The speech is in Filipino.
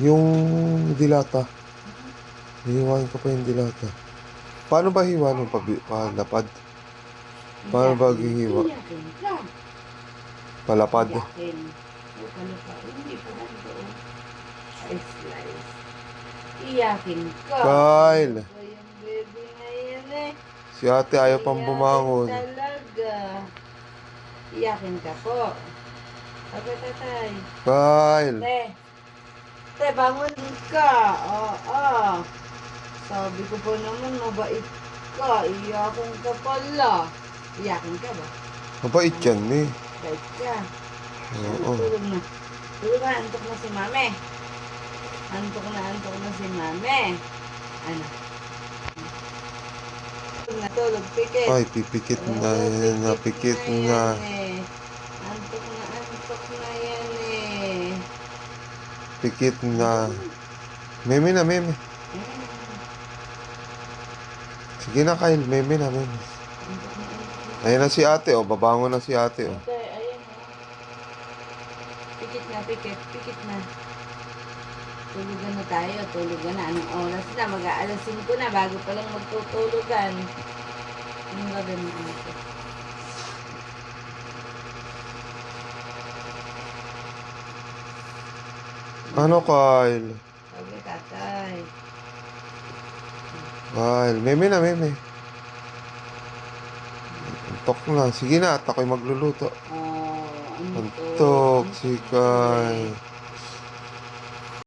Yung dilata. Hihiwain ko pa yung dilata. Paano ba hiwa nung palapad? Paano ba Iyakin. hihiwa? Iyakin ka. Palapad. Iyakin. O pala pa. Hindi pa nandoon. Slice. Iyakin ka. Ano Kyle! ba yung baby na yan eh? Si ate ayaw pang Iyakin bumangon. talaga. Iyakin ka po. Sabi tatay. Kyle! Te. Te, bangon ka. Oo. Sabi ko pa naman, mabait ka. Iyakin ka pala. Iyakin ka ba? Mabait yan eh. Bait ka. Ano, Oo. tulog na. Tulog na, antok na si mami. Antok na si mami. Ano? Tulog, pikit. Ay, pipikit na Oo, yan. pikit Napikit na na. yan eh. Antok na yan eh. Pikit na. Antok na. Meme na, meme. Ayan. Sige na, Kyle. Meme na, meme. Antok na, antok na. Ayan na si ate, oh. Babangon na si ate, oh. Ate, ayan o. Pikit na, pikit. Pikit na. Tulugan na tayo. Tulugan na. Anong oras na? Mag-aalas 5 na. Bago pa lang magtutulugan. Anong gagawin mo ito? Ano, Kyle? Sabi tatay. Kyle, meme na, meme. Antok na. Sige na, at ako'y magluluto. Oh, ano to? Antok, Antok si na to eh. Kyle.